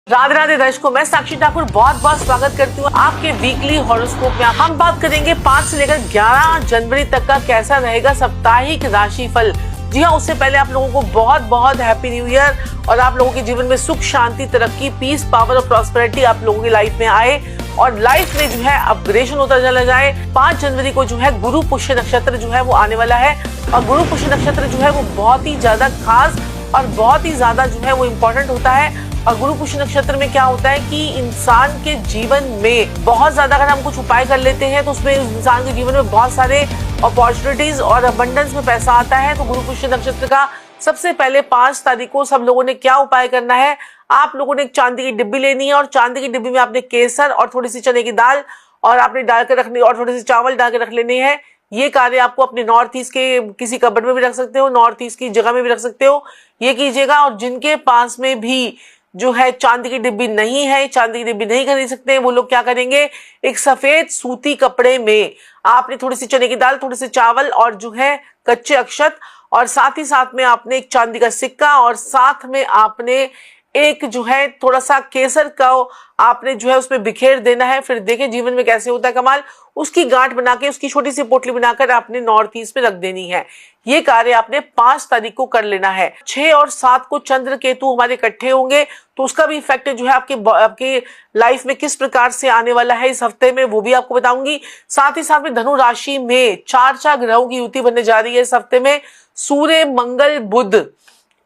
राधे राधे दर्शकों, मैं साक्षी ठाकुर बहुत बहुत स्वागत करती हूँ आपके वीकली हॉरोस्कोप में। हम बात करेंगे 5 से लेकर 11 जनवरी तक का कैसा रहेगा साप्ताहिक राशिफल। जी हाँ, उससे पहले आप लोगों को बहुत बहुत हैप्पी न्यू ईयर और आप लोगों के जीवन में सुख शांति तरक्की पीस पावर और प्रॉस्पेरिटी आप लोगों की लाइफ में आए और लाइफ में जो है अपग्रेडेशन होता चला जाए। 5 जनवरी को जो है गुरु पुष्य नक्षत्र जो है वो आने वाला है और गुरु पुष्य नक्षत्र जो है वो बहुत ही ज्यादा खास और बहुत ही ज्यादा जो है वो इम्पोर्टेंट होता है। और गुरु पुष्य नक्षत्र में क्या होता है कि इंसान के जीवन में बहुत ज्यादा अगर हम कुछ उपाय कर लेते हैं तो उसमें इंसान के जीवन में बहुत सारे अपॉर्चुनिटीज और अबंडेंस में पैसा आता है। तो गुरु पुष्य नक्षत्र का सबसे पहले 5 तारीख को सब लोगों ने क्या उपाय करना है, आप लोगों ने एक चांदी की डिब्बी लेनी है और चांदी की डिब्बी में आपने केसर और थोड़ी सी चने की दाल और आपने डाल कर रखनी और थोड़े से चावल डाल के रख लेने हैं। ये कार्य आपको अपने नॉर्थ ईस्ट के किसी कबर्ड में भी रख सकते हो, नॉर्थ ईस्ट की जगह में भी रख सकते हो, ये कीजिएगा। और जिनके पास में भी जो है चांदी की डिब्बी नहीं है, चांदी की डिब्बी नहीं खरीद सकते हैं, वो लोग क्या करेंगे, एक सफेद सूती कपड़े में आपने थोड़ी सी चने की दाल, थोड़े से चावल और जो है कच्चे अक्षत और साथ ही साथ में आपने एक चांदी का सिक्का और साथ में आपने एक जो है थोड़ा सा केसर का आपने जो है उसमें बिखेर देना है। फिर देखिए जीवन में कैसे होता है कमाल। उसकी गांठ बना के उसकी छोटी सी पोटली बनाकर आपने नॉर्थ ईस्ट में रख देनी है। ये कार्य आपने 5 तारीख को कर लेना है। 6 और 7 को चंद्र केतु हमारे इकट्ठे होंगे तो उसका भी इफेक्ट जो है आपके लाइफ में किस प्रकार से आने वाला है इस हफ्ते में वो भी आपको बताऊंगी। साथ ही साथ में धनु राशि में 4 ग्रहों की युति बनने जा रही है इस हफ्ते में। सूर्य, मंगल, बुध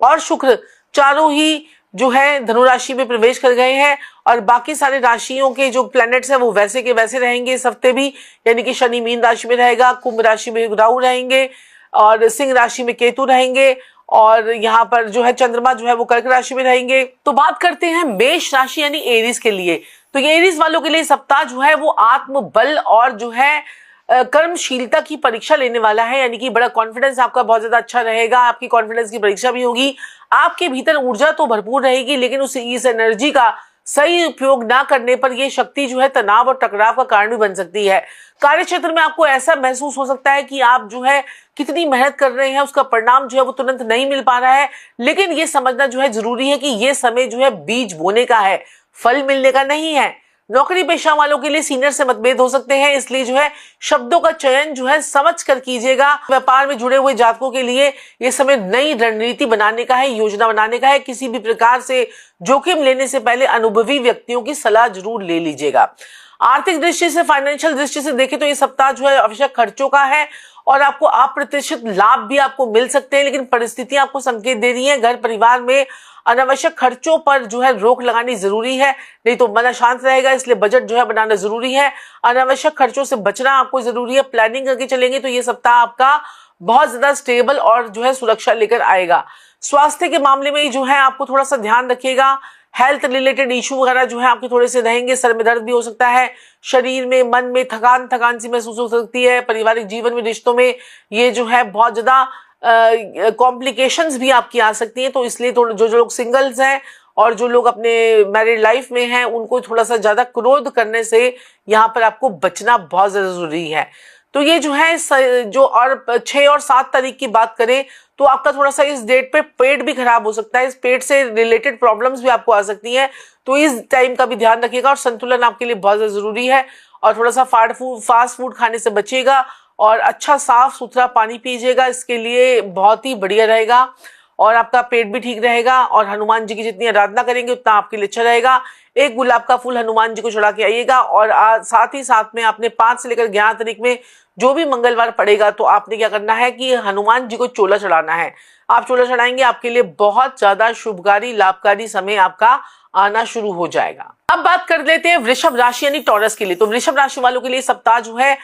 और शुक्र चारों ही जो है धनु राशि में प्रवेश कर गए हैं और बाकी सारे राशियों के जो प्लैनेट्स हैं वो वैसे के वैसे रहेंगे इस हफ्ते भी। यानी कि शनि मीन राशि में रहेगा, कुंभ राशि में राहु रहेंगे और सिंह राशि में केतु रहेंगे और यहाँ पर जो है चंद्रमा जो है वो कर्क राशि में रहेंगे। तो बात करते हैं मेष राशि यानी एरीज के लिए। तो ये एरीज वालों के लिए सप्ताह जो है वो आत्मबल और जो है कर्मशीलता की परीक्षा लेने वाला है। यानी कि बड़ा कॉन्फिडेंस आपका बहुत ज्यादा अच्छा रहेगा, आपकी कॉन्फिडेंस की परीक्षा भी होगी। आपके भीतर ऊर्जा तो भरपूर रहेगी लेकिन इस एनर्जी का सही उपयोग ना करने पर यह शक्ति जो है तनाव और टकराव का कारण भी बन सकती है। कार्य क्षेत्र में आपको ऐसा महसूस हो सकता है कि आप जो है कितनी मेहनत कर रहे हैं उसका परिणाम जो है वो तुरंत नहीं मिल पा रहा है, लेकिन ये समझना जो है जरूरी है कि ये समय जो है बीज बोने का है, फल मिलने का नहीं है। नौकरी पेशा वालों के लिए सीनियर से मतभेद हो सकते हैं, इसलिए जो है शब्दों का चयन जो है समझ कर कीजिएगा। व्यापार में जुड़े हुए जातकों के लिए ये समय नई रणनीति बनाने का है, योजना बनाने का है। किसी भी प्रकार से जोखिम लेने से पहले अनुभवी व्यक्तियों की सलाह जरूर ले लीजिएगा। आर्थिक दृष्टि से, फाइनेंशियल दृष्टि से देखें तो ये सप्ताह जो है आवश्यक खर्चों का है और आपको अप्रत्याशित लाभ भी आपको मिल सकते हैं, लेकिन परिस्थितियां आपको संकेत दे रही हैं घर परिवार में अनावश्यक खर्चों पर जो है रोक लगानी जरूरी है, नहीं तो मन अशांत रहेगा। इसलिए बजट जो है बनाना जरूरी है, अनावश्यक खर्चों से बचना आपको जरूरी है। प्लानिंग करके चलेंगे तो ये सप्ताह आपका बहुत ज्यादा स्टेबल और जो है सुरक्षा लेकर आएगा। स्वास्थ्य के मामले में जो है आपको थोड़ा सा ध्यान रखिएगा। हेल्थ रिलेटेड इशू वगैरह जो है आपके थोड़े से रहेंगे, सर में दर्द भी हो सकता है, शरीर में मन में थकान सी महसूस हो सकती है। पारिवारिक जीवन में, रिश्तों में ये जो है बहुत ज्यादा कॉम्प्लिकेशंस भी आपकी आ सकती हैं। तो इसलिए जो लोग सिंगल्स हैं और जो लोग अपने मैरिड लाइफ में हैं उनको थोड़ा सा ज्यादा क्रोध करने से यहाँ पर आपको बचना बहुत ज्यादा जरूरी है। तो ये जो है जो और 6 और 7 तारीख की बात करें तो आपका थोड़ा सा इस डेट पे पेट भी खराब हो सकता है, इस पेट से रिलेटेड प्रॉब्लम्स भी आपको आ सकती हैं। तो इस टाइम का भी ध्यान रखिएगा और संतुलन आपके लिए बहुत ज्यादा जरूरी है और थोड़ा सा फास्ट फूड खाने से बचिएगा और अच्छा साफ सुथरा पानी पीजिएगा, इसके लिए बहुत ही बढ़िया रहेगा और आपका पेट भी ठीक रहेगा। और हनुमान जी की जितनी आराधना करेंगे उतना आपके लिए अच्छा रहेगा। एक गुलाब का फूल हनुमान जी को चढ़ा के आइएगा और साथ ही साथ में आपने 5 से लेकर 11 तारीख में जो भी मंगलवार पड़ेगा तो आपने क्या करना है कि हनुमान जी को चोला चढ़ाना है। आप चोला चढ़ाएंगे, आपके लिए बहुत ज्यादा शुभकारी लाभकारी समय आपका आना शुरू हो जाएगा। अब बात कर लेते हैं वृषभ राशि यानी टॉरस के लिए। तो वृषभ राशि वालों के लिए सप्ताह जो है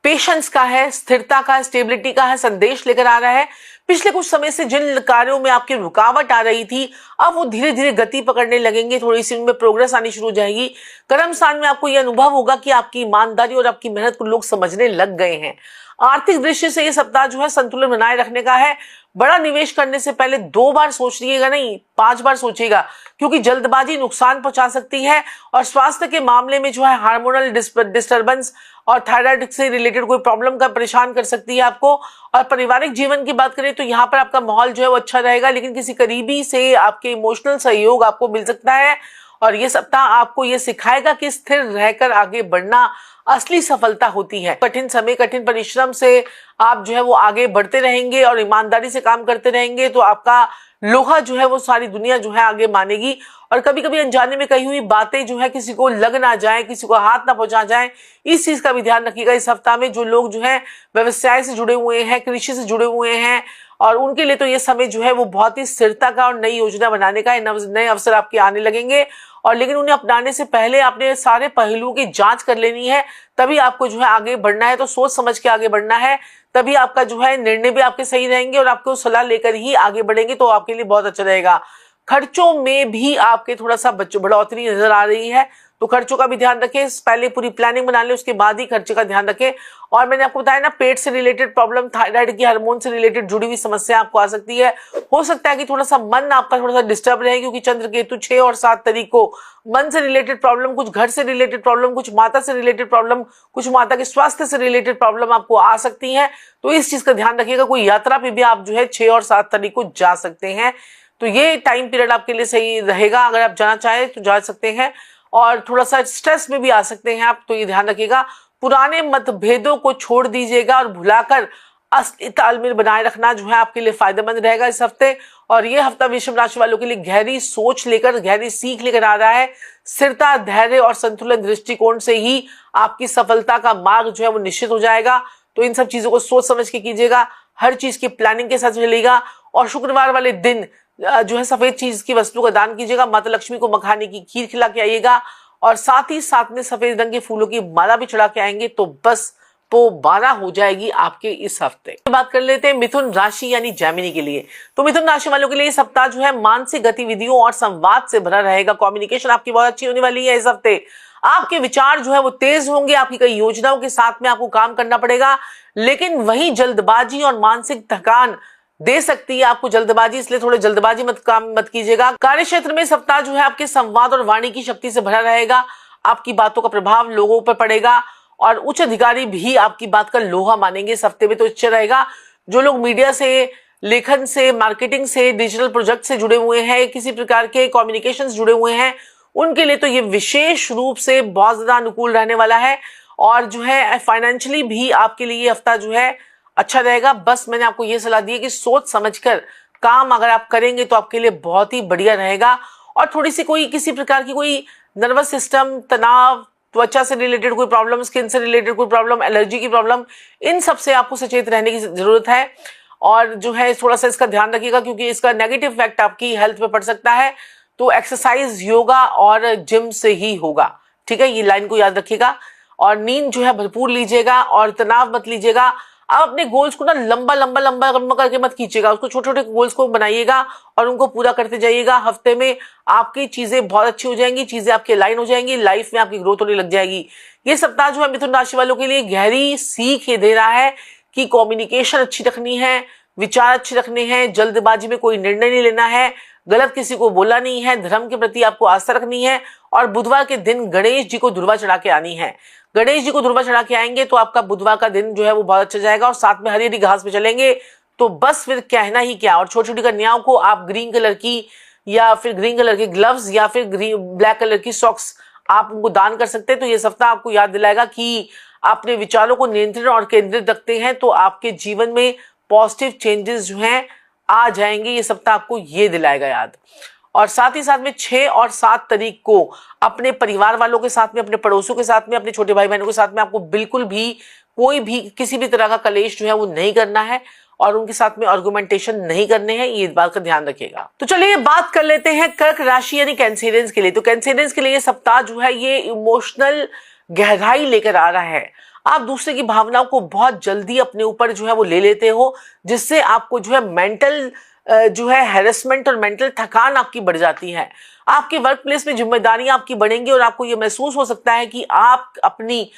पेशेंस का है, स्थिरता का है, स्टेबिलिटी का है, संदेश लेकर आ रहा है। पिछले कुछ समय से जिन कार्यों में आपकी रुकावट आ रही थी अब वो धीरे धीरे गति पकड़ने लगेंगे, थोड़ी सी उनमें प्रोग्रेस आनी शुरू हो जाएगी। कर्म स्थान में आपको यह अनुभव होगा कि आपकी ईमानदारी और आपकी मेहनत को लोग समझने लग गए हैं। आर्थिक दृष्टि से ये सप्ताह जो है संतुलन बनाए रखने का है। बड़ा निवेश करने से पहले 2 बार सोचिएगा, नहीं 5 बार सोचिएगा, क्योंकि जल्दबाजी नुकसान पहुंचा सकती है। और स्वास्थ्य के मामले में जो है हार्मोनल डिस्टर्बेंस और थायराइड से रिलेटेड कोई प्रॉब्लम का परेशान कर सकती है आपको। और पारिवारिक जीवन की बात करें तो यहाँ पर आपका माहौल जो है वो अच्छा रहेगा, लेकिन किसी करीबी से आपके इमोशनल सहयोग आपको मिल सकता है और ये सप्ताह आपको ये सिखाएगा कि स्थिर रहकर आगे बढ़ना असली सफलता होती है। कठिन समय, कठिन परिश्रम से आप जो है वो आगे बढ़ते रहेंगे और ईमानदारी से काम करते रहेंगे तो आपका लोहा जो है वो सारी दुनिया जो है आगे मानेगी। और कभी कभी अनजाने में कही हुई बातें जो है किसी को लग ना जाए, किसी को हाथ ना पहुंचा जाए, इस चीज का भी ध्यान रखिएगा। इस सप्ताह में जो लोग जो है व्यवसाय से जुड़े हुए हैं, कृषि से जुड़े हुए हैं, और उनके लिए तो ये समय जो है वो बहुत ही स्थिरता का और नई योजना बनाने का, नए अवसर आपके आने लगेंगे। और लेकिन उन्हें अपनाने से पहले आपने सारे पहलुओं की जांच कर लेनी है, तभी आपको जो है आगे बढ़ना है। तो सोच समझ के आगे बढ़ना है, तभी आपका जो है निर्णय भी आपके सही रहेंगे और आपको सलाह लेकर ही आगे बढ़ेंगे तो आपके लिए बहुत अच्छा रहेगा। खर्चों में भी आपके थोड़ा सा बढ़ोतरी नजर आ रही है, तो खर्चों का भी ध्यान रखें। पहले पूरी प्लानिंग बना लें, उसके बाद ही खर्चे का ध्यान रखें। और मैंने आपको बताया ना, पेट से रिलेटेड प्रॉब्लम, थायराइड की हार्मोन से रिलेटेड जुड़ी हुई समस्या आपको आ सकती है। हो सकता है कि थोड़ा सा मन आपका थोड़ा सा डिस्टर्ब रहे, क्योंकि चंद्र केतु 6 और 7 तारीख को मन से रिलेटेड प्रॉब्लम, कुछ घर से रिलेटेड प्रॉब्लम, कुछ माता से रिलेटेड प्रॉब्लम, कुछ माता के स्वास्थ्य से रिलेटेड प्रॉब्लम आपको आ सकती है। तो इस चीज का ध्यान रखिएगा। कोई यात्रा पे भी आप जो है 6 और 7 तारीख को जा सकते हैं, तो ये टाइम पीरियड आपके लिए सही रहेगा। अगर आप जाना चाहें तो जा सकते हैं, और थोड़ा सा स्ट्रेस में भी आ सकते हैं आप, तो ये ध्यान रखिएगा। पुराने मतभेदों को छोड़ दीजिएगा और भुलाकर असली तालमेल बनाए रखना जो है आपके लिए फायदेमंद रहेगा इस हफ्ते। और ये हफ्ता वृषभ राशि वालों के लिए गहरी सोच लेकर, गहरी सीख लेकर आ रहा है। स्थिरता, धैर्य और संतुलन दृष्टिकोण से ही आपकी सफलता का मार्ग जो है वो निश्चित हो जाएगा। तो इन सब चीजों को सोच समझ के कीजिएगा, हर चीज की प्लानिंग के साथ चलिएगा। और शुक्रवार वाले दिन जो है सफेद चीज की वस्तु का दान कीजिएगा, माता लक्ष्मी को मखाने की खीर खिला के आइएगा, और साथ ही साथ में सफेद रंग के फूलों की माला भी चढ़ा के आएंगे, तो बस तो 12 हो जाएगी आपके इस हफ्ते। बात कर लेते हैं मिथुन राशि यानी जैमिनी के लिए। तो मिथुन राशि वालों के लिए इस सप्ताह जो है मानसिक गतिविधियों और संवाद से भरा रहेगा। कम्युनिकेशन आपकी बहुत अच्छी होने वाली है इस हफ्ते। आपके विचार जो है वो तेज होंगे, आपकी कई योजनाओं के साथ में आपको काम करना पड़ेगा, लेकिन वही जल्दबाजी और मानसिक थकान दे सकती है आपको जल्दबाजी, इसलिए थोड़े जल्दबाजी मत कीजिएगा। कार्य क्षेत्र में सप्ताह जो है आपके संवाद और वाणी की शक्ति से भरा रहेगा। आपकी बातों का प्रभाव लोगों पर पड़ेगा और उच्च अधिकारी भी आपकी बात का लोहा मानेंगे इस हफ्ते में, तो अच्छा रहेगा। जो लोग मीडिया से, लेखन से, मार्केटिंग से, डिजिटल प्रोजेक्ट से जुड़े हुए हैं, किसी प्रकार के कम्युनिकेशन जुड़े हुए हैं, उनके लिए तो ये विशेष रूप से बहुत ज्यादा अनुकूल रहने वाला है। और जो है फाइनेंशियली भी आपके लिए ये हफ्ता जो है अच्छा रहेगा। बस मैंने आपको ये सलाह दी है कि सोच समझकर काम अगर आप करेंगे तो आपके लिए बहुत ही बढ़िया रहेगा। और थोड़ी सी कोई किसी प्रकार की कोई नर्वस सिस्टम, तनाव, त्वचा से रिलेटेड कोई प्रॉब्लम, स्किन से रिलेटेड कोई प्रॉब्लम, एलर्जी की प्रॉब्लम, इन सब से आपको सचेत रहने की जरूरत है। और जो है थोड़ा सा इसका ध्यान रखिएगा, क्योंकि इसका नेगेटिव इफेक्ट आपकी हेल्थ पे पड़ सकता है। तो एक्सरसाइज, योगा और जिम से ही होगा, ठीक है, ये लाइन को याद रखिएगा। और नींद जो है भरपूर लीजिएगा और तनाव मत लीजिएगा। आप अपने गोल्स को ना लंबा लंबा लंबा लंबा करके मत खींचिएगा, उसको छोटे छोटे गोल्स को बनाइएगा और उनको पूरा करते जाइएगा। हफ्ते में आपकी चीजें बहुत अच्छी हो जाएंगी, चीजें आपके लाइन हो जाएंगी, लाइफ में आपकी ग्रोथ होने लग जाएगी। ये सप्ताह जो है मिथुन राशि वालों के लिए गहरी सीख ये दे रहा है कि कम्युनिकेशन अच्छी रखनी है, विचार अच्छे रखने हैं, जल्दबाजी में कोई निर्णय नहीं लेना है, गलत किसी को बोला नहीं है, धर्म के प्रति आपको आस्था रखनी है। और बुधवार के दिन गणेश जी को दुर्वा चढ़ा के आनी है। गणेश जी को दुर्वा चढ़ा के आएंगे तो आपका बुधवार का दिन जो है वो बहुत अच्छा जाएगा। और साथ में हरी हरी घास पे चलेंगे तो बस फिर कहना ही क्या। और छोटी छोटी कन्याओं को आप ग्रीन कलर की या फिर ग्रीन कलर के ग्लव्स या फिर ब्लैक कलर की सॉक्स आप उनको दान कर सकते हैं। तो ये सप्ताह आपको याद दिलाएगा कि अपने विचारों को नियंत्रित और केंद्रित रखते हैं तो आपके जीवन में पॉजिटिव चेंजेस जो हैं आ जाएंगे। ये सप्ताह आपको ये दिलाएगा याद। और साथ ही साथ में 6 और 7 तारीख को अपने परिवार वालों के साथ में, अपने पड़ोसियों के साथ में, अपने छोटे भाई बहनों के साथ में आपको बिल्कुल भी कोई भी किसी भी तरह का कलेश जो है वो नहीं करना है और उनके साथ में आर्गुमेंटेशन नहीं करने हैं, ये बात का ध्यान रखिएगा। तो चलिए बात कर लेते हैं कर्क राशि यानी कैंसेरियंस के लिए। तो कैंसेरियंस के लिए ये सप्ताह जो है ये इमोशनल गहराई लेकर आ रहा है। आप दूसरे की भावनाओं को बहुत जल्दी अपने ऊपर जो है वो ले लेते हो, जिससे आपको जो है मेंटल जो है हैरेसमेंट और मेंटल थकान आपकी बढ़ जाती है। आपके वर्क प्लेस में जिम्मेदारियां आपकी बढ़ेंगी और आपको ये महसूस हो सकता है कि आप अपनी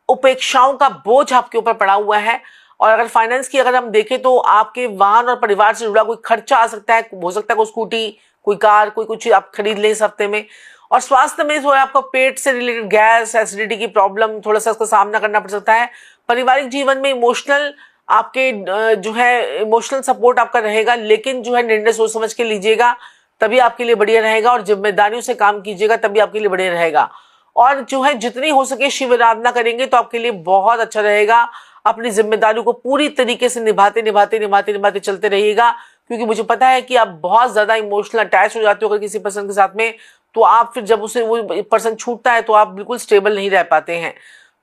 उपेक्षाओं का बोझ आपके ऊपर पड़ा हुआ है। और अगर फाइनेंस की अगर हम देखें तो आपके वाहन और परिवार से जुड़ा कोई खर्चा आ सकता है, हो सकता है कोई स्कूटी, कोई कार, कोई कुछ आप खरीद लें इस हफ्ते में। और स्वास्थ्य में जो है आपका पेट से रिलेटेड गैस, एसिडिटी की प्रॉब्लम, थोड़ा सा इसका सामना करना पड़ सकता है। पारिवारिक जीवन में इमोशनल आपके जो है इमोशनल सपोर्ट आपका रहेगा, लेकिन जो है निर्णय सोच समझ के लीजिएगा तभी आपके लिए बढ़िया रहेगा, और जिम्मेदारियों से काम कीजिएगा तभी आपके लिए बढ़िया रहेगा। और जो है जितनी हो सके शिव आराधना करेंगे तो आपके लिए बहुत अच्छा रहेगा। अपनी जिम्मेदारियों को पूरी तरीके से निभाते निभाते निभाते निभाते चलते रहिएगा, क्योंकि मुझे पता है कि आप बहुत ज्यादा इमोशनल अटैच हो जाते हो अगर किसी पर्सन के साथ में, तो आप फिर जब उसे वो पर्सन छूटता है तो आप बिल्कुल स्टेबल नहीं रह पाते हैं।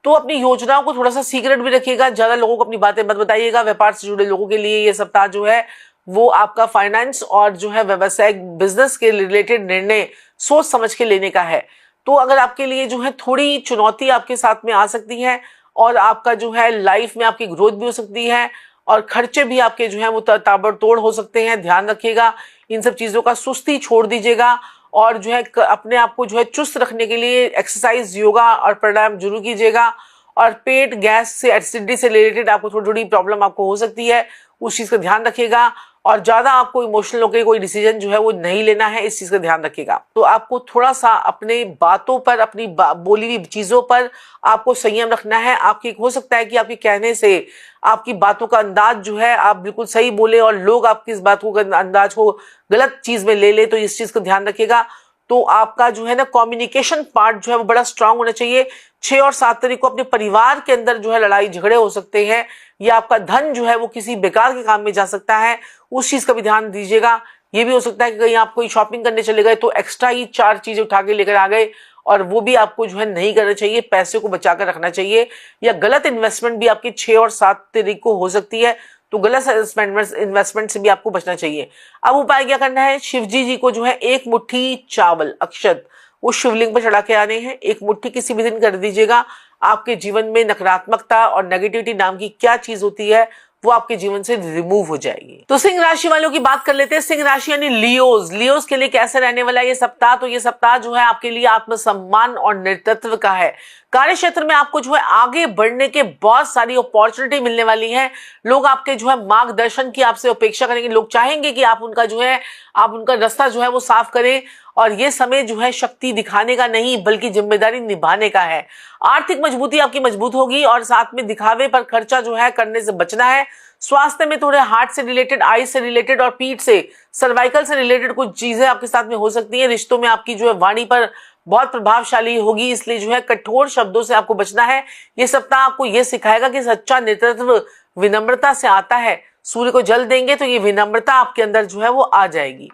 तो अपनी योजनाओं को थोड़ा सा सीक्रेट भी रखिएगा, ज्यादा लोगों को अपनी बातें मत बताइएगा। व्यापार से जुड़े लोगों के लिए ये सप्ताह जो है वो आपका फाइनेंस और जो है व्यवसायिक बिजनेस के रिलेटेड निर्णय सोच समझ के लेने का है। तो अगर आपके लिए जो है थोड़ी चुनौती आपके साथ में आ सकती है, और आपका जो है लाइफ में आपकी ग्रोथ भी हो सकती है, और खर्चे भी आपके जो है वो ताबड़तोड़ हो सकते हैं। ध्यान रखिएगा इन सब चीजों का, सुस्ती छोड़ दीजिएगा, और जो है अपने आप को जो है चुस्त रखने के लिए एक्सरसाइज, योगा और प्राणायाम जरूर कीजिएगा। और पेट गैस से, एसिडिटी से रिलेटेड आपको थोड़ी थोड़ी प्रॉब्लम आपको हो सकती है, उस चीज का ध्यान रखिएगा। और ज्यादा आपको इमोशनल होकर कोई डिसीजन जो है वो नहीं लेना है, इस चीज का ध्यान रखिएगा। तो आपको थोड़ा सा अपने बातों पर, अपनी बोली हुई चीजों पर आपको संयम रखना है। आपकी हो सकता है कि आपके कहने से आपकी बातों का अंदाज जो है आप बिल्कुल सही बोले और लोग आपकी इस बात को अंदाज को गलत चीज में ले ले, तो इस चीज का ध्यान रखिएगा। तो आपका जो है ना कम्युनिकेशन पार्ट जो है वो बड़ा स्ट्रांग होना चाहिए। 6 और 7 तारीख को अपने परिवार के अंदर जो है लड़ाई झगड़े हो सकते हैं, या आपका धन जो है वो किसी बेकार के काम में जा सकता है, उस चीज का भी ध्यान दीजिएगा। ये भी हो सकता है कि कहीं आप कोई शॉपिंग करने चले गए तो एक्स्ट्रा ही 4 चीजें उठा के लेकर आ गए, और वो भी आपको जो है नहीं करना चाहिए। पैसे को बचा कर रखना चाहिए, या गलत इन्वेस्टमेंट भी आपकी 6 और 7 तारीख को हो सकती है, तो गलत इन्वेस्टमेंट से भी आपको बचना चाहिए। अब उपाय क्या करना है, शिवजी जी को जो है 1 मुट्ठी चावल अक्षत उस शिवलिंग पर चढ़ा के आने हैं। 1 मुट्ठी किसी भी दिन कर दीजिएगा। आपके जीवन में नकारात्मकता और नेगेटिविटी नाम की क्या चीज होती है वो आपके जीवन से रिमूव हो जाएगी। तो सिंह राशि वालों की बात कर लेते हैं। सिंह राशि यानी लियोज के लिए कैसे रहने वाला है ये सप्ताह। तो ये सप्ताह जो है आपके लिए आत्मसम्मान और नेतृत्व का है। कार्य क्षेत्र में आपको जो है आगे बढ़ने के बहुत सारी अपॉर्चुनिटी मिलने वाली है। लोग आपके जो है मार्गदर्शन की आपसे अपेक्षा करेंगे। लोग चाहेंगे कि आप उनका रास्ता जो है वो साफ करें, और ये समय जो है शक्ति दिखाने का नहीं बल्कि जिम्मेदारी निभाने का है। आर्थिक मजबूती आपकी मजबूत होगी, और साथ में दिखावे पर खर्चा जो है करने से बचना है। स्वास्थ्य में थोड़े हार्ट से रिलेटेड, आई से रिलेटेड और पीठ से, सर्वाइकल से रिलेटेड कुछ चीजें आपके साथ में हो सकती है। रिश्तों में आपकी जो है वाणी पर बहुत प्रभावशाली होगी, इसलिए जो है कठोर शब्दों से आपको बचना है। ये सप्ताह आपको ये सिखाएगा कि सच्चा नेतृत्व विनम्रता से आता है। सूर्य को जल देंगे तो ये विनम्रता आपके अंदर जो है वो आ जाएगी।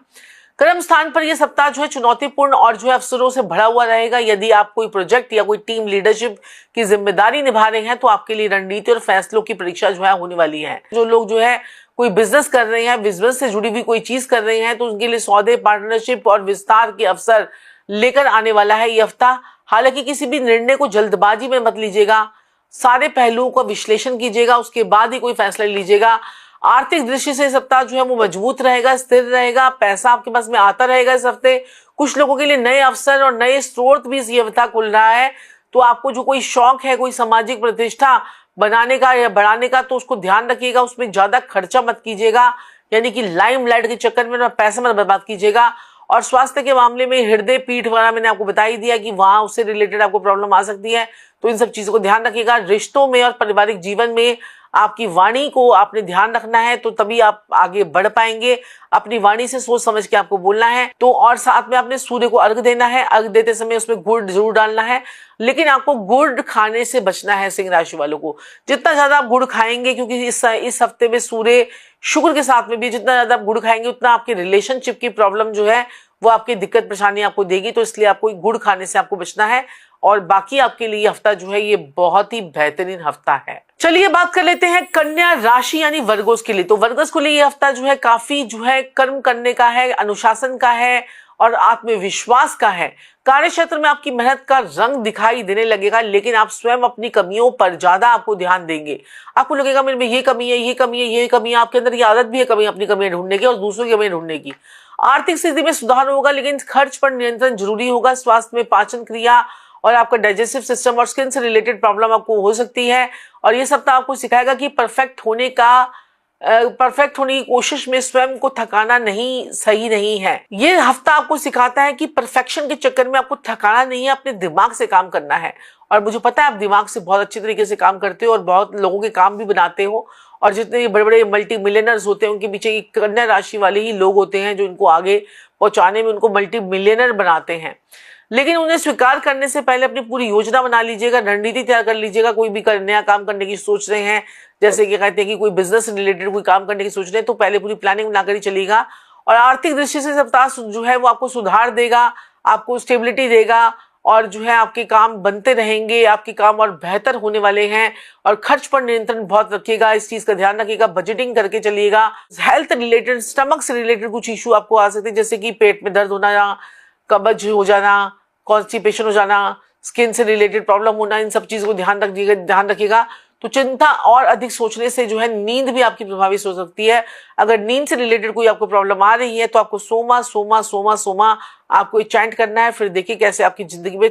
कर्म स्थान पर यह सप्ताह जो है चुनौतीपूर्ण और जो है अवसरों से भरा हुआ रहेगा। यदि आप कोई प्रोजेक्ट या कोई टीम लीडरशिप की जिम्मेदारी निभा रहे हैं तो आपके लिए रणनीति और फैसलों की परीक्षा जो है होने वाली है। जो लोग जो है कोई बिजनेस कर रहे हैं, बिजनेस से जुड़ी हुई कोई चीज कर रहे हैं, तो उनके लिए सौदे, पार्टनरशिप और विस्तार के अवसर लेकर आने वाला है ये हफ्ता। हालांकि किसी भी निर्णय को जल्दबाजी में मत लीजिएगा, सारे पहलुओं का विश्लेषण कीजिएगा, उसके बाद ही कोई फैसला लीजिएगा। आर्थिक दृष्टि से सप्ताह जो है वो मजबूत रहेगा, स्थिर रहेगा। पैसा आपके पास में आता रहेगा इस हफ्ते। कुछ लोगों के लिए नए अवसर और नए स्रोत भी इस हफ्ता खुल रहा है। तो आपको जो कोई शौक है, कोई सामाजिक प्रतिष्ठा बनाने का या बढ़ाने का, तो उसको ध्यान रखिएगा, उसमें ज्यादा खर्चा मत कीजिएगा, यानी कि लाइमलाइट के चक्कर में पैसा मत बर्बाद कीजिएगा। और स्वास्थ्य के मामले में हृदय, पीठ वगैरह मैंने आपको बता ही दिया कि वहां उससे रिलेटेड आपको प्रॉब्लम आ सकती है, तो इन सब चीजों को ध्यान रखिएगा। रिश्तों में और पारिवारिक जीवन में आपकी वाणी को आपने ध्यान रखना है, तो तभी आप आगे बढ़ पाएंगे। अपनी वाणी से सोच समझ के आपको बोलना है। तो और साथ में आपने सूर्य को अर्घ देना है। अर्घ देते समय उसमें गुड़ जरूर डालना है, लेकिन आपको गुड़ खाने से बचना है सिंह राशि वालों को। जितना ज्यादा आप गुड़ खाएंगे, क्योंकि इस हफ्ते में सूर्य शुक्र के साथ में भी, जितना ज्यादा आप गुड़ खाएंगे उतना आपके रिलेशनशिप की प्रॉब्लम जो है वो आपकी दिक्कत परेशानी आपको देगी। तो इसलिए आपको गुड़ खाने से आपको बचना है। और बाकी आपके लिए हफ्ता जो है ये बहुत ही बेहतरीन हफ्ता है। चलिए बात कर लेते हैं कन्या राशि यानी वर्गोस के लिए। तो वर्गोस के लिए ये हफ्ता जो है काफी जो है कर्म करने का है, अनुशासन का है और आत्मविश्वास का है। कार्य क्षेत्र में आपकी मेहनत का रंग दिखाई देने लगेगा, लेकिन आप स्वयं अपनी कमियों पर ज्यादा आपको ध्यान देंगे। आपको लगेगा मेरे में ये कमी है, ये कमी है, ये कमी है। आपके अंदर ये आदत भी है कमी, अपनी कमियां ढूंढने की और दूसरों की कमियां ढूंढने की। आर्थिक स्थिति में सुधार होगा, लेकिन खर्च पर नियंत्रण जरूरी होगा। स्वास्थ्य में पाचन क्रिया और आपका डाइजेस्टिव सिस्टम और स्किन से रिलेटेड प्रॉब्लम आपको हो सकती है। और ये सप्ताह आपको सिखाएगा कि परफेक्ट होने की कोशिश में स्वयं को थकाना सही नहीं है। ये हफ्ता आपको सिखाता है कि परफेक्शन के चक्कर में आपको थकाना नहीं है, अपने दिमाग से काम करना है। और मुझे पता है आप दिमाग से बहुत अच्छी तरीके से काम करते हो और बहुत लोगों के काम भी बनाते हो। और जितने बड़े बड़े मल्टी मिलियनर्स होते हैं उनके पीछे कन्या राशि वाले ही लोग होते हैं जो इनको आगे पहुंचाने में उनको मल्टी मिलियनर बनाते हैं। लेकिन उन्हें स्वीकार करने से पहले अपनी पूरी योजना बना लीजिएगा, रणनीति तैयार कर लीजिएगा। कोई भी नया काम करने की सोच रहे हैं, जैसे कि कहते हैं कि कोई बिजनेस रिलेटेड कोई काम करने की सोच रहे हैं, तो पहले पूरी प्लानिंग बनाकर ही चलिएगा। और आर्थिक दृष्टि से सप्ताह जो है वो आपको सुधार देगा, आपको स्टेबिलिटी देगा, और जो है आपके काम बनते रहेंगे, आपके काम और बेहतर होने वाले हैं। और खर्च पर नियंत्रण बहुत रखिएगा, इस चीज का ध्यान रखिएगा, बजटिंग करके चलिएगा। हेल्थ रिलेटेड, स्टमक से रिलेटेड कुछ इशू आपको आ सकते हैं, जैसे कि पेट में दर्द होना या कब्ज हो जाना, कॉन्स्टिपेशन हो जाना, स्किन से रिलेटेड प्रॉब्लम होना, इन सब चीजों को ध्यान रखिएगा। तो चिंता और अधिक सोचने से जो है नींद भी आपकी प्रभावित हो सकती है। अगर नींद से रिलेटेड कोई आपको प्रॉब्लम आ रही है तो आपको सोमा आपको चैंट करना है। फिर देखिए कैसे आपकी जिंदगी में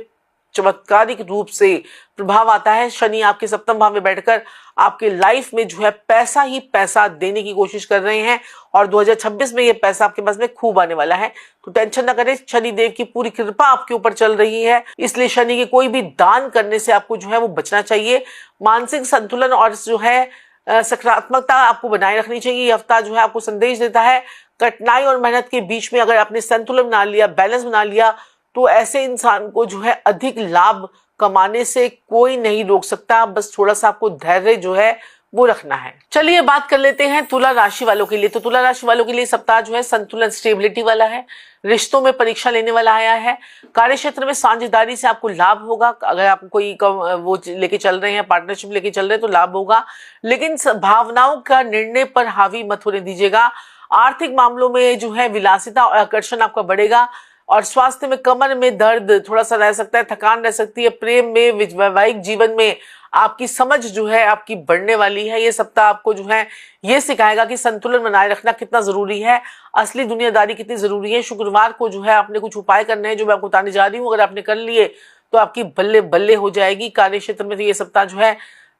चमत्कारिक रूप से प्रभाव आता है। शनि आपके सप्तम भाव में बैठकर आपके लाइफ में जो है पैसा ही पैसा देने की कोशिश कर रहे हैं, और 2026 में ये पैसा आपके पास में खूब आने वाला है। तो टेंशन ना करें, शनि देव की पूरी कृपा आपके ऊपर चल रही है, इसलिए शनि के कोई भी दान करने से आपको जो है वो बचना चाहिए। मानसिक संतुलन और जो है सकारात्मकता आपको बनाए रखनी चाहिए। ये हफ्ता जो है आपको संदेश देता है कठिनाई और मेहनत के बीच में अगर आपने संतुलन बना लिया, बैलेंस बना लिया, तो ऐसे इंसान को जो है अधिक लाभ कमाने से कोई नहीं रोक सकता। बस थोड़ा सा आपको धैर्य जो है वो रखना है। चलिए बात कर लेते हैं तुला राशि वालों के लिए। तो तुला राशि वालों के लिए सप्ताह जो है संतुलन, स्टेबिलिटी वाला है। रिश्तों में परीक्षा लेने वाला आया है। कार्य क्षेत्र में साझेदारी से आपको लाभ होगा। अगर आप कोई वो लेके चल रहे हैं, पार्टनरशिप लेके चल रहे हैं, तो लाभ होगा। लेकिन भावनाओं का निर्णय पर हावी मत होने दीजिएगा। आर्थिक मामलों में जो है विलासिता और आकर्षण आपका बढ़ेगा। और स्वास्थ्य में कमर में दर्द थोड़ा सा रह सकता है, थकान रह सकती है। प्रेम में, वैवाहिक जीवन में आपकी समझ जो है आपकी बढ़ने वाली है। ये सप्ताह आपको जो है ये सिखाएगा कि संतुलन बनाए रखना कितना जरूरी है, असली दुनियादारी कितनी जरूरी है। शुक्रवार को जो है आपने कुछ उपाय करने हैं जो मैं आपको बताने जा रही हूँ। अगर आपने कर लिए तो आपकी बल्ले बल्ले हो जाएगी। कार्य क्षेत्र में तो ये सप्ताह जो है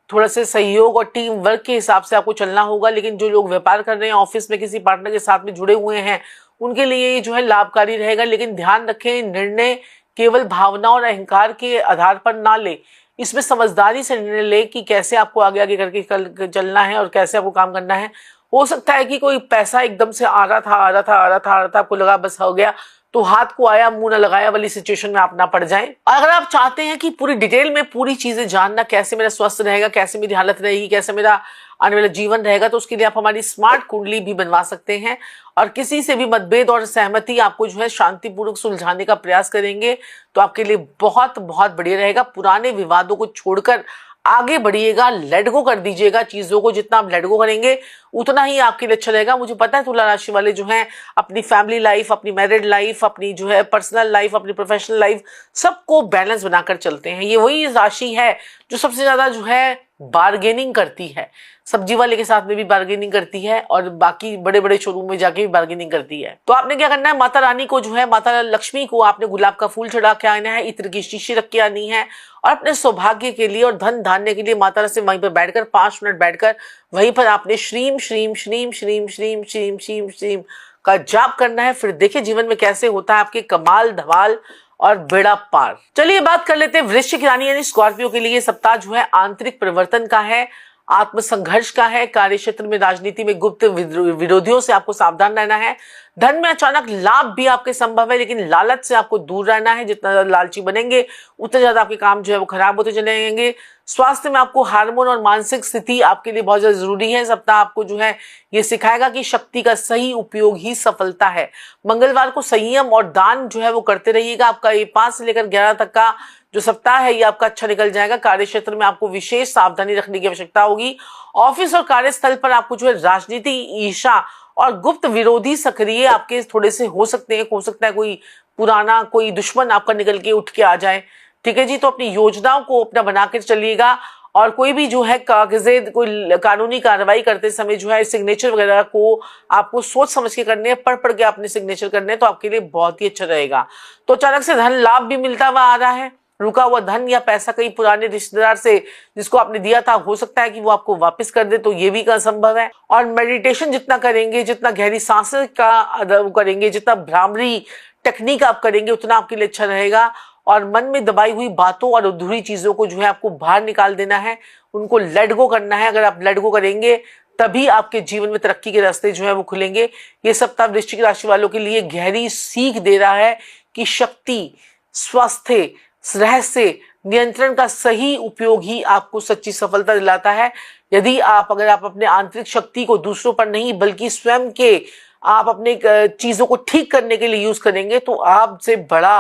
थोड़ा से सहयोग और टीम वर्क के हिसाब से आपको चलना होगा। लेकिन जो लोग व्यापार कर रहे हैं, ऑफिस में किसी पार्टनर के साथ में जुड़े हुए हैं, उनके लिए ये जो है लाभकारी रहेगा। लेकिन ध्यान रखें, निर्णय केवल भावना और अहंकार के आधार पर ना ले। इसमें समझदारी से निर्णय ले कि कैसे आपको आगे आगे करके चलना है और कैसे आपको काम करना है। हो सकता है कि कोई पैसा एकदम से आ रहा था, आपको लगा बस हो गया, तो हाथ को आया मुंह न लगाया वाली सिचुएशन में आप ना पड़ जाएं। और अगर आप चाहते हैं कि पूरी डिटेल में पूरी चीजें जानना, कैसे मेरा स्वास्थ्य रहेगा, कैसे मेरी हालत रहेगी, कैसे मेरा आने वाला जीवन रहेगा, तो उसके लिए आप हमारी स्मार्ट कुंडली भी बनवा सकते हैं। और किसी से भी मतभेद और सहमति आपको जो है शांतिपूर्वक सुलझाने का प्रयास करेंगे तो आपके लिए बहुत बहुत बढ़िया रहेगा। पुराने विवादों को छोड़कर आगे बढ़िएगा, लेट गो कर दीजिएगा चीजों को। जितना आप लेट गो करेंगे उतना ही आपके लिए अच्छा रहेगा। मुझे पता है तुला राशि वाले जो हैं अपनी फैमिली लाइफ, अपनी मैरिड लाइफ, अपनी जो है पर्सनल लाइफ, अपनी प्रोफेशनल लाइफ, सबको बैलेंस बनाकर चलते हैं। ये वही राशि है जो सबसे ज्यादा जो है बार्गेनिंग करती है। सब्जी वाले के साथ में भी बार्गेनिंग करती है और बाकी बड़े बड़े शोरूम में जाके भी बार्गेनिंग करती है। तो आपने क्या करना है, माता रानी को जो है, माता लक्ष्मी को आपने गुलाब का फूल चढ़ा के आना है, इत्र की शीशी रख के आनी है। और अपने सौभाग्य के लिए और धन धान्य के लिए माता से वहीं पर बैठकर 5 मिनट बैठकर वहीं पर आपने श्रीम श्रीम श्रीम श्रीम श्रीम श्रीम श्रीम श्रीम का जाप करना है। फिर देखिए जीवन में कैसे होता है आपके कमाल धमाल और बेड़ा पार। चलिए बात कर लेते हैं वृश्चिक राशि यानी स्कॉर्पियो के लिए। सप्ताह जो है आंतरिक परिवर्तन का है, आत्मसंघर्ष का है। कार्य क्षेत्र में, राजनीति में गुप्त विरोधियों से आपको सावधान रहना है। धन में अचानक लाभ भी आपके संभव है, लेकिन लालच से आपको दूर रहना है। जितना लालची बनेंगे उतने ज्यादा आपके काम जो है वो खराब होते चले जाएंगे। स्वास्थ्य में आपको हार्मोन और मानसिक स्थिति आपके लिए बहुत ज्यादा जरूरी है। सप्ताह आपको जो है ये सिखाएगा कि शक्ति का सही उपयोग ही सफलता है। मंगलवार को संयम और दान जो है वो करते रहिएगा। आपका ये 5 से लेकर 11 तक का जो सप्ताह है ये आपका अच्छा निकल जाएगा। कार्य क्षेत्र में आपको विशेष सावधानी रखने की आवश्यकता होगी। ऑफिस और कार्यस्थल पर आपको जो है राजनीति, ईर्ष्या और गुप्त विरोधी सक्रिय आपके थोड़े से हो सकते हैं। हो सकता है कोई पुराना कोई दुश्मन आपका निकल के उठ के आ जाए। ठीक है जी, तो अपनी योजनाओं को अपना बनाकर चलिएगा। और कोई भी जो है कागजे, कोई कानूनी कार्रवाई करते समय जो है सिग्नेचर वगैरह को आपको सोच समझ के करने हैं, पढ़ के आपने सिग्नेचर करने हैं, तो आपके लिए बहुत ही अच्छा रहेगा। तो अचानक से धन लाभ भी मिलता हुआ आ रहा है। रुका हुआ धन या पैसा कई पुराने रिश्तेदार से जिसको आपने दिया था, हो सकता है कि वो आपको वापस कर दे, तो ये भी असंभव है। और मेडिटेशन जितना करेंगे, जितना गहरी सांसें का करेंगे, जितना भ्रामरी टेक्निक आप करेंगे, उतना आपके लिए अच्छा रहेगा। और मन में दबाई हुई बातों और अधूरी चीजों को जो है आपको बाहर निकाल देना है, उनको लेट गो करना है। अगर आप लेट गो करेंगे तभी आपके जीवन में तरक्की के रास्ते जो है वो खुलेंगे। ये सप्ताह वृश्चिक राशि वालों के लिए गहरी सीख दे रहा है कि शक्ति, स्वास्थ्य, रहस्य, नियंत्रण का सही उपयोग ही आपको सच्ची सफलता दिलाता है। यदि अगर आप अपने आंतरिक शक्ति को दूसरों पर नहीं बल्कि स्वयं के आप अपने चीजों को ठीक करने के लिए यूज करेंगे तो आपसे बड़ा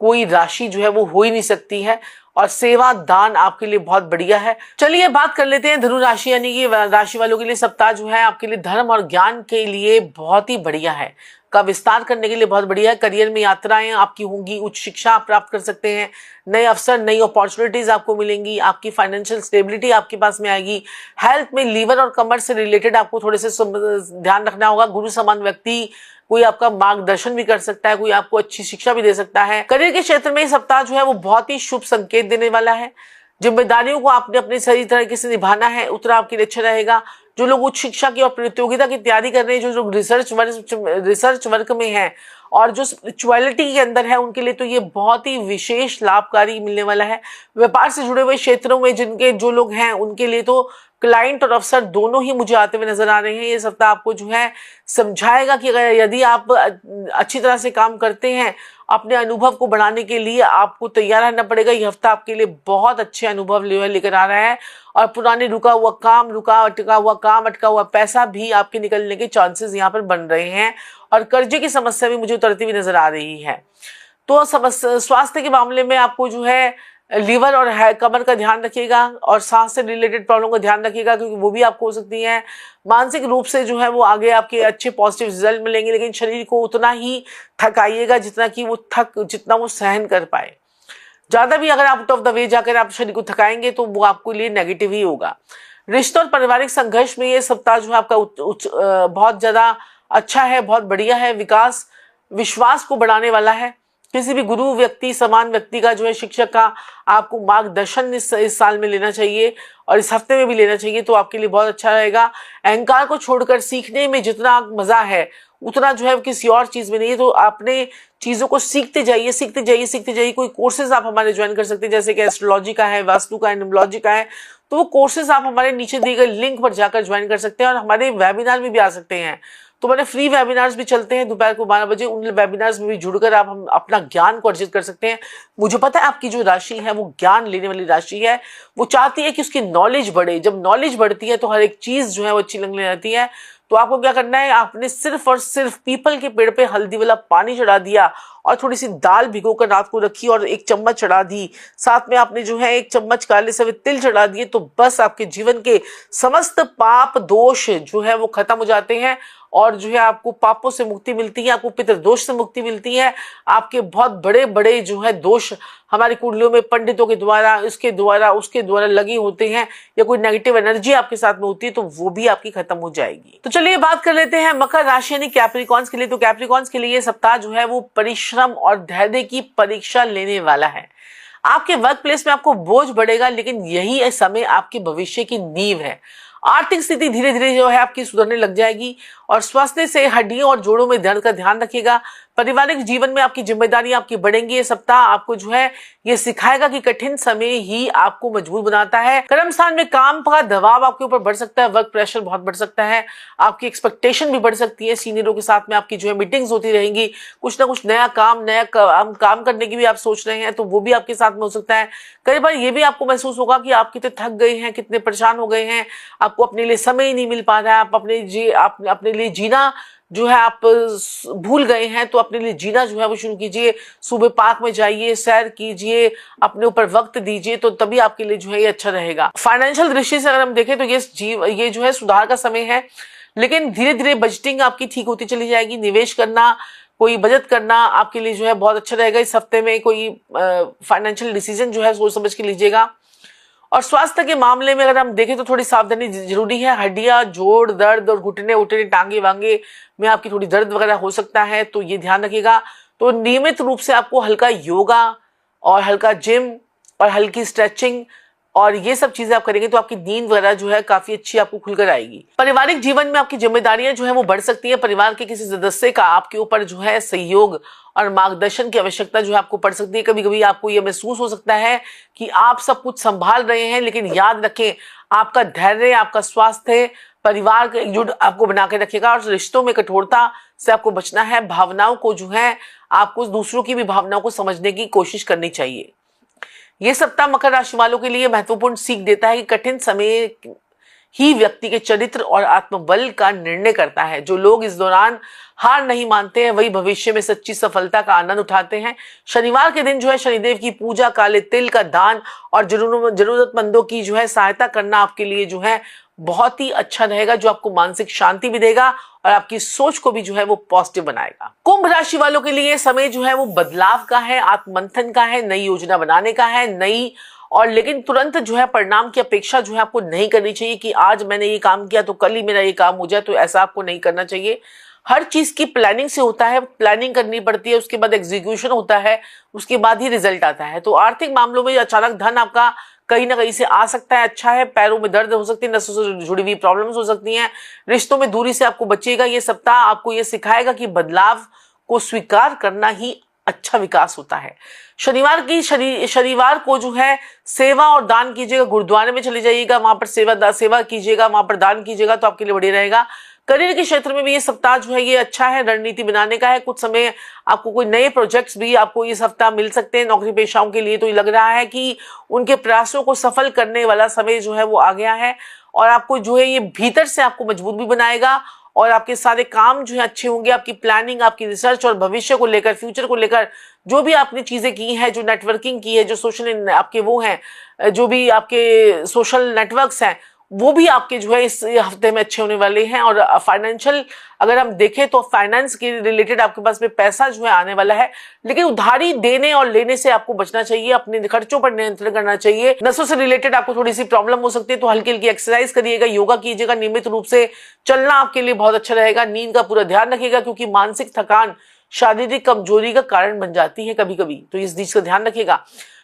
कोई राशि जो है वो हो ही नहीं सकती है। और सेवा दान आपके लिए बहुत बढ़िया है। चलिए बात कर लेते हैं धनु राशि यानी कि राशि वालों के लिए सप्ताह जो है आपके लिए धर्म और ज्ञान के लिए बहुत ही बढ़िया है, का विस्तार करने के लिए बहुत बढ़िया है। करियर में यात्राएं आपकी होंगी, उच्च शिक्षा आप प्राप्त कर सकते हैं, नए अवसर, नई अपॉर्चुनिटीज आपको मिलेंगी, आपकी फाइनेंशियल स्टेबिलिटी आपके पास में आएगी। हेल्थ में लीवर और कमर से रिलेटेड आपको थोड़े से ध्यान रखना होगा। गुरु समान व्यक्ति कोई आपका मार्गदर्शन भी कर सकता है, कोई आपको अच्छी शिक्षा भी दे सकता है। करियर के क्षेत्र में सप्ताह जो है वो बहुत ही शुभ संकेत देने वाला है। जिम्मेदारियों को आपने अपने सही तरीके से निभाना है, उतना आपके लिए अच्छा रहेगा। जो लोग उच्च शिक्षा की और प्रतियोगिता की तैयारी कर रहे हैं, जो लोग रिसर्च वर्क में हैं और जो स्पिरिचुअलिटी के अंदर है, उनके लिए तो ये बहुत ही विशेष लाभकारी मिलने वाला है। व्यापार से जुड़े हुए क्षेत्रों में जो लोग हैं उनके लिए तो क्लाइंट और अफसर दोनों ही मुझे आते हुए नजर आ रहे हैं। ये सप्ताह आपको जो है समझाएगा कि अगर यदि आप अच्छी तरह से काम करते हैं, अपने अनुभव को बढ़ाने के लिए आपको तैयार रहना पड़ेगा। यह हफ्ता आपके लिए बहुत अच्छे अनुभव लेकर आ रहा है और पुराने रुका हुआ काम, अटका हुआ पैसा भी आपके निकलने के चांसेस यहाँ पर बन रहे हैं और कर्जे की समस्या भी मुझे उतरती हुई नजर आ रही है। तो स्वास्थ्य के मामले में आपको जो है लीवर और कमर का ध्यान रखिएगा और सांस से रिलेटेड प्रॉब्लम का ध्यान रखिएगा, क्योंकि वो भी आपको हो सकती है। मानसिक रूप से जो है वो आगे आपके अच्छे पॉजिटिव रिजल्ट मिलेंगे, लेकिन शरीर को उतना ही थकाइएगा जितना वो सहन कर पाए। ज्यादा भी अगर आप आउट ऑफ द वे जाकर आप शरीर को थकाएंगे तो वो आपके लिए नेगेटिव ही होगा। रिश्तों और पारिवारिक संघर्ष में ये सप्ताह जो है आपका बहुत ज्यादा अच्छा है, बहुत बढ़िया है। विश्वास को बढ़ाने वाला है। किसी भी गुरु व्यक्ति, समान व्यक्ति का जो है, शिक्षक का आपको मार्गदर्शन इस साल में लेना चाहिए और इस हफ्ते में भी लेना चाहिए, तो आपके लिए बहुत अच्छा रहेगा। अहंकार को छोड़कर सीखने में जितना मजा है उतना जो है किसी और चीज में नहीं है। तो आपने चीजों को सीखते जाइए। कोई कोर्सेज आप हमारे ज्वाइन कर सकते हैं, जैसे कि एस्ट्रोलॉजी का है, वास्तु का है, न्यूमरोलॉजी का है। तो वो कोर्सेज आप हमारे नीचे दिए गए लिंक पर जाकर ज्वाइन कर सकते हैं और हमारे वेबिनार में भी आ सकते हैं। तो मैंने फ्री वेबिनार्स भी चलते हैं दोपहर को 12 बजे, उन वेबिनार्स में भी जुड़कर आप हम अपना ज्ञान को अर्जित कर सकते हैं। मुझे पता है आपकी जो राशि है वो ज्ञान लेने वाली राशि है, वो चाहती है कि उसकी नॉलेज बढ़े। जब नॉलेज बढ़ती है तो हर एक चीज जो है वो अच्छी लगने लगती है। तो आपको क्या करना है, आपने सिर्फ और सिर्फ पीपल के पेड़ पे हल्दी वाला पानी चढ़ा दिया और थोड़ी सी दाल भिगोकर रात को रखी और 1 चम्मच चढ़ा दी, साथ में आपने जो है 1 चम्मच काले सफेद तिल चढ़ा दिए, तो बस आपके जीवन के समस्त पाप दोष जो है वो खत्म हो जाते हैं और जो है आपको पापों से मुक्ति मिलती है, आपको पितृदोष से मुक्ति मिलती है। आपके बहुत बड़े बड़े जो है दोष हमारी कुंडलियों में पंडितों के द्वारा, उसके द्वारा लगे होते हैं, या कोई नेगेटिव एनर्जी आपके साथ में होती है तो वो भी आपकी खत्म हो जाएगी। तो चलिए बात कर लेते हैं मकर राशि यानी कैप्रिकॉर्न्स के लिए। तो कैप्रिकॉर्न्स के लिए ये सप्ताह जो है वो परिश्रम और धैर्य की परीक्षा लेने वाला है। आपके वर्क प्लेस में आपको बोझ बढ़ेगा, लेकिन यही समय आपके भविष्य की नींव है। आर्थिक स्थिति धीरे धीरे जो है आपकी सुधरने लग जाएगी और स्वास्थ्य से हड्डियों और जोड़ों में दर्द का ध्यान रखिएगा। पारिवारिक जीवन में आपकी जिम्मेदारियां आपकी बढ़ेंगी। ये सप्ताह आपको जो है ये सिखाएगा कि कठिन समय ही आपको मजबूत बनाता है। कर्म स्थान में काम का दबाव आपके ऊपर बढ़ सकता है, वर्क प्रेशर बहुत बढ़ सकता है, आपकी एक्सपेक्टेशन भी बढ़ सकती है। सीनियरों के साथ में आपकी जो है मीटिंग्स होती रहेंगी, कुछ ना कुछ नया काम करने की भी आप सोच रहे हैं तो वो भी आपके साथ में हो सकता है। कई बार ये भी आपको महसूस होगा कि आप कितने थक गए हैं, कितने परेशान हो गए हैं, आपको अपने लिए समय ही नहीं मिल पा रहा है, आप अपने लिए जीना जो है आप भूल गए हैं। तो अपने लिए जीना जो है वो शुरू कीजिए। सुबह पार्क में जाइए, सैर कीजिए, अपने ऊपर वक्त दीजिए, तो तभी आपके लिए जो है ये अच्छा रहेगा। फाइनेंशियल दृष्टि से अगर हम देखें तो ये जो है सुधार का समय है, लेकिन धीरे धीरे बजटिंग आपकी ठीक होती चली जाएगी। निवेश करना, कोई बचत करना आपके लिए जो है बहुत अच्छा रहेगा। इस हफ्ते में कोई फाइनेंशियल डिसीजन जो है सोच समझ के लीजिएगा। और स्वास्थ्य के मामले में अगर हम देखें तो थोड़ी सावधानी जरूरी है। हड्डियां, जोड़ दर्द और घुटने टांगे वांगे में आपकी थोड़ी दर्द वगैरह हो सकता है, तो ये ध्यान रखिएगा। तो नियमित रूप से आपको हल्का योगा और हल्का जिम और हल्की स्ट्रेचिंग और ये सब चीजें आप करेंगे तो आपकी नींद वगैरह जो है काफी अच्छी आपको खुलकर आएगी। पारिवारिक जीवन में आपकी जिम्मेदारियां जो है वो बढ़ सकती है। परिवार के किसी सदस्य का आपके ऊपर जो है सहयोग और मार्गदर्शन की आवश्यकता जो है आपको पड़ सकती है। कभी कभी आपको यह महसूस हो सकता है कि आप सब कुछ संभाल रहे हैं, लेकिन याद रखें आपका धैर्य, आपका स्वास्थ्य, परिवार का एकजुट आपको बना के रखेगा और रिश्तों में कठोरता से आपको बचना है। भावनाओं को जो है आपको दूसरों की भी भावनाओं को समझने की कोशिश करनी चाहिए। ये सप्ताह मकर राशि वालों के लिए महत्वपूर्ण सीख देता है कि कठिन समय ही व्यक्ति के चरित्र और आत्मबल का निर्णय करता है। जो लोग इस दौरान हार नहीं मानते हैं वही भविष्य में सच्ची सफलता का आनंद उठाते हैं। शनिवार के दिन जो है शनिदेव की पूजा, काले तिल का दान और जरूरतमंदों की जो है सहायता करना आपके लिए जो है बहुत ही अच्छा रहेगा, जो आपको मानसिक शांति भी देगा और आपकी सोच को भी जो है वो पॉजिटिव बनाएगा। कुंभ राशि वालों के लिए समय जो है वो बदलाव का है, आत्ममंथन का है, नई योजना बनाने का है, लेकिन तुरंत जो है परिणाम की अपेक्षा जो है आपको नहीं करनी चाहिए कि आज मैंने ये काम किया तो कल ही मेरा ये काम हो जाए, तो ऐसा आपको नहीं करना चाहिए। हर चीज की प्लानिंग से होता है, प्लानिंग करनी पड़ती है, उसके बाद एग्जीक्यूशन होता है, उसके बाद ही रिजल्ट आता है। तो आर्थिक मामलों में अचानक धन आपका कहीं ना कहीं से आ सकता है, अच्छा है। पैरों में दर्द हो सकती है, नसों से जुड़ी हुई प्रॉब्लम्स हो सकती हैं, रिश्तों में दूरी से आपको बचिएगा। ये सप्ताह आपको ये सिखाएगा कि बदलाव को स्वीकार करना ही अच्छा विकास होता है। शनिवार को जो है सेवा और दान कीजिएगा, गुरुद्वारे में चले जाइएगा, वहां पर सेवा कीजिएगा, वहां पर दान कीजिएगा, तो आपके लिए बढ़िया रहेगा। करियर के क्षेत्र में भी ये सप्ताह जो है ये अच्छा है, रणनीति बनाने का है। कुछ समय आपको कोई नए प्रोजेक्ट्स भी आपको ये सप्ताह मिल सकते हैं। नौकरी पेशाओं के लिए तो ये लग रहा है कि उनके प्रयासों को सफल करने वाला समय जो है वो आ गया है और आपको जो है ये भीतर से आपको मजबूत भी बनाएगा और आपके सारे काम जो है अच्छे होंगे। आपकी प्लानिंग, आपकी रिसर्च और भविष्य को लेकर, फ्यूचर को लेकर जो भी आपने चीजें की हैं, जो नेटवर्किंग की है, जो सोशल आपके वो हैं, जो भी आपके सोशल नेटवर्क्स हैं, वो भी आपके जो है इस हफ्ते में अच्छे होने वाले हैं। और फाइनेंशियल अगर हम देखें तो फाइनेंस के रिलेटेड आपके पास में पैसा जो है आने वाला है, लेकिन उधारी देने और लेने से आपको बचना चाहिए, अपने खर्चों पर नियंत्रण करना चाहिए। नसों से रिलेटेड आपको थोड़ी सी प्रॉब्लम हो सकती है, तो हल्की हल्की एक्सरसाइज करिएगा, योगा कीजिएगा, नियमित रूप से चलना आपके लिए बहुत अच्छा रहेगा। नींद का पूरा ध्यान रखिएगा क्योंकि मानसिक थकान शारीरिक कमजोरी का कारण बन जाती है कभी कभी, तो इस चीज का ध्यान रखिएगा।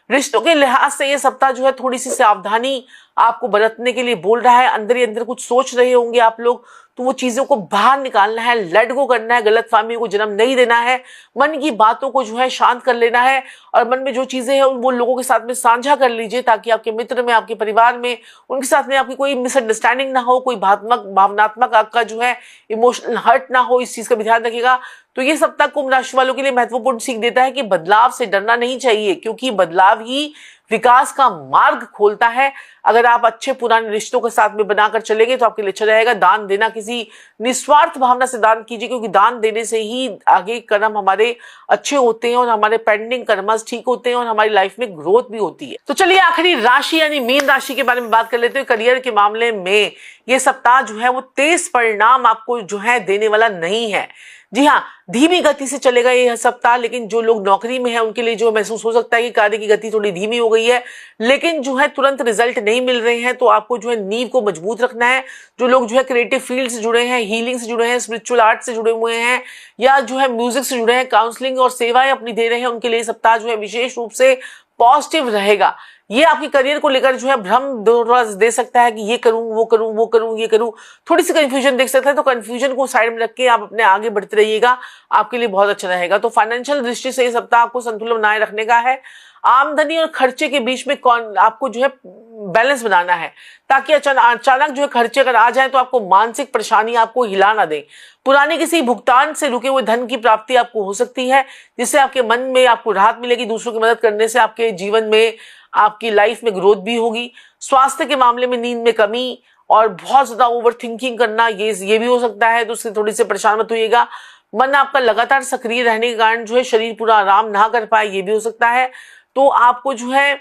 रिश्तों के लिहाज से ये सप्ताह जो है थोड़ी सी सावधानी आपको बरतने के लिए बोल रहा है। अंदर ही अंदर कुछ सोच रहे होंगे आप लोग, तो वो चीजों को बाहर निकालना है, लेट गो करना है, गलतफहमियों को जन्म नहीं देना है, मन की बातों को जो है शांत कर लेना है और मन में जो चीजें हैं वो लोगों के साथ में साझा कर लीजिए ताकि आपके मित्र में, आपके परिवार में, उनके साथ में आपकी कोई मिसअंडरस्टैंडिंग ना हो, कोई भावनात्मक आपका जो है इमोशनल हर्ट ना हो। इस चीज का भी ध्यान रखिएगा। तो ये सप्ताह कुंभ राशि वालों के लिए महत्वपूर्ण सीख देता है कि बदलाव से डरना नहीं चाहिए क्योंकि बदलाव ही विकास का मार्ग खोलता है। अगर आप अच्छे पुराने रिश्तों के साथ में बनाकर चलेंगे तो आपके लिए अच्छा रहेगा। दान देना किसी निस्वार्थ भावना से दान कीजिए क्योंकि दान देने से ही आगे कर्म हमारे अच्छे होते हैं और हमारे पेंडिंग कर्मस ठीक होते हैं और हमारी लाइफ में ग्रोथ भी होती है। तो चलिए आखिरी राशि यानी मीन राशि के बारे में बात कर लेते हैं। करियर के मामले में ये सप्ताह जो है वो तेज परिणाम आपको जो है देने वाला नहीं है। जी हाँ, धीमी गति से चलेगा ये सप्ताह, लेकिन जो लोग नौकरी में हैं उनके लिए जो महसूस हो सकता है कि कार्य की गति थोड़ी धीमी हो गई है, लेकिन जो है तुरंत रिजल्ट नहीं मिल रहे हैं। तो आपको जो है नींव को मजबूत रखना है। जो लोग जो है क्रिएटिव फील्ड से जुड़े हैं, हीलिंग से जुड़े हैं, स्पिरिचुअल आर्ट से जुड़े हुए हैं या जो है म्यूजिक से जुड़े हैं, काउंसलिंग और सेवाएं अपनी दे रहे हैं, उनके लिए सप्ताह जो है विशेष रूप से पॉजिटिव रहेगा। ये आपके करियर को लेकर जो है भ्रम थोड़ा दे सकता है कि ये करूं, वो करूं, वो करूं, ये करूं, थोड़ी सी कंफ्यूजन देख सकता है। तो कंफ्यूजन को साइड में रख के आप अपने आगे बढ़ते रहिएगा, आपके लिए बहुत अच्छा रहेगा। तो फाइनेंशियल दृष्टि से ये सप्ताह आपको संतुलन बनाए रखने का है। आमदनी और खर्चे के बीच में आपको जो है बैलेंस बनाना है ताकि अचानक जो है खर्चे अगर आ जाए तो आपको मानसिक परेशानी आपको हिला ना दे। पुराने किसी भुगतान से रुके हुए धन की प्राप्ति आपको हो सकती है जिससे आपके मन में आपको राहत मिलेगी। दूसरों की मदद करने से आपके जीवन में, आपकी लाइफ में ग्रोथ भी होगी। स्वास्थ्य के मामले में नींद में कमी और बहुत ज्यादा ओवर थिंकिंग करना ये भी हो सकता है, तो उससे थोड़ी सी परेशान मत होइएगा। मन आपका लगातार सक्रिय रहने के कारण जो है शरीर पूरा आराम ना कर पाए, ये भी हो सकता है। तो आपको जो है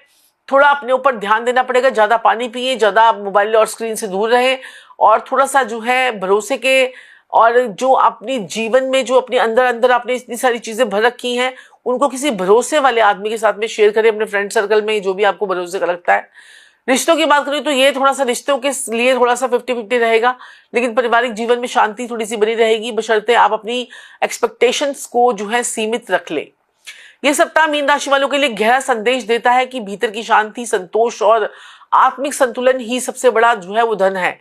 थोड़ा अपने ऊपर ध्यान देना पड़ेगा। ज्यादा पानी पिए, ज्यादा मोबाइल और स्क्रीन से दूर रहें और थोड़ा सा जो है भरोसे के और जो अपनी जीवन में जो अपने अंदर आपने इतनी सारी चीजें भर रखी हैं उनको किसी भरोसे वाले आदमी के साथ में शेयर करें, अपने फ्रेंड सर्कल में, जो भी आपको भरोसे का लगता है। रिश्तों की बात करें तो ये थोड़ा सा रिश्तों के लिए थोड़ा सा 50-50 रहेगा, लेकिन पारिवारिक जीवन में शांति थोड़ी सी बनी रहेगी बशर्ते आप अपनी एक्सपेक्टेशंस को जो है सीमित रख ले। ये सप्ताह मीन राशि वालों के लिए गहरा संदेश देता है कि भीतर की शांति, संतोष और आत्मिक संतुलन ही सबसे बड़ा जो है वो धन है।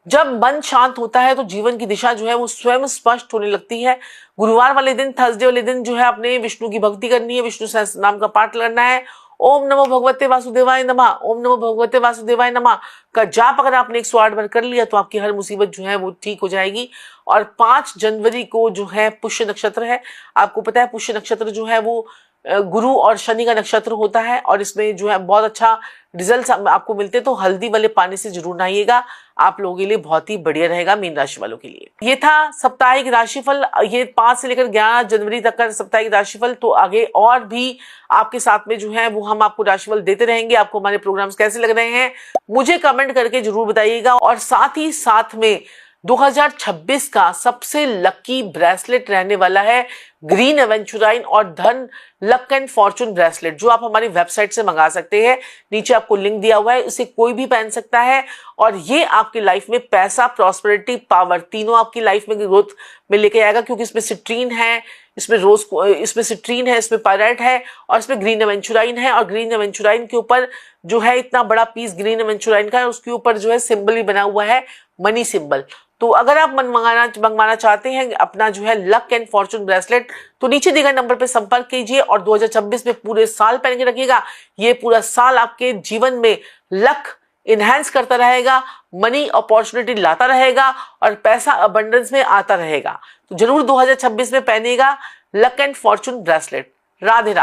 जब मन शांत होता है तो जीवन की दिशा जो है वो स्वयं स्पष्ट होने लगती है। गुरुवार वाले दिन, थर्सडे वाले दिन जो है अपने विष्णु की भक्ति करनी है, विष्णु सहस्त्र नाम का पाठ करना है ओम नमो भगवते वासुदेवाय नमः, ओम नमो भगवते वासुदेवाय नमः का जाप अगर आपने 108 बार कर लिया तो आपकी हर मुसीबत जो है वो ठीक हो जाएगी। और 5 जनवरी को जो है पुष्य नक्षत्र है। आपको पता है पुष्य नक्षत्र जो है वो गुरु और शनि का नक्षत्र होता है और इसमें जो है बहुत अच्छा रिजल्ट आपको मिलते हैं। तो हल्दी वाले पानी से जरूर नहाइएगा, आप लोगों के लिए बहुत ही बढ़िया रहेगा मीन राशि वालों के लिए। ये था साप्ताहिक राशिफल, ये 5 से लेकर 11 जनवरी तक का साप्ताहिक राशिफल। तो आगे और भी आपके साथ में जो है वो हम आपको राशिफल देते रहेंगे। आपको हमारे प्रोग्राम्स कैसे लग रहे हैं मुझे कमेंट करके जरूर बताइएगा। और साथ ही साथ में 2026 का सबसे लकी ब्रेसलेट रहने वाला है ग्रीन एवेंचुराइन और धन लक एंड फॉर्चून ब्रेसलेट, जो आप हमारी वेबसाइट से मंगा सकते हैं। नीचे आपको लिंक दिया हुआ है, इसे कोई भी पहन सकता है और ये आपकी लाइफ में पैसा, प्रॉस्पेरिटी, पावर तीनों आपकी लाइफ में ग्रोथ में लेके आएगा। क्योंकि इसमें सिट्रीन है, इसमें सिट्रीन है, इसमें पायराइट है और इसमें ग्रीन एवेंचुराइन है। और ग्रीन एवेंचुराइन के ऊपर जो है इतना बड़ा पीस ग्रीन एवेंचुराइन का है, उसके ऊपर जो है सिंबल भी बना हुआ है, मनी सिंबल। तो अगर आप मंगवाना चाहते हैं अपना जो है लक एंड फॉर्चून ब्रेसलेट तो नीचे दिए गए नंबर पर संपर्क कीजिए और 2026 में पूरे साल पहन के रखिएगा। ये पूरा साल आपके जीवन में लक इनहेंस करता रहेगा, मनी अपॉर्चुनिटी लाता रहेगा और पैसा अबंडेंस में आता रहेगा। तो जरूर 2026 में पहनेगा luck and Fortune bracelet. Radhe Radhe.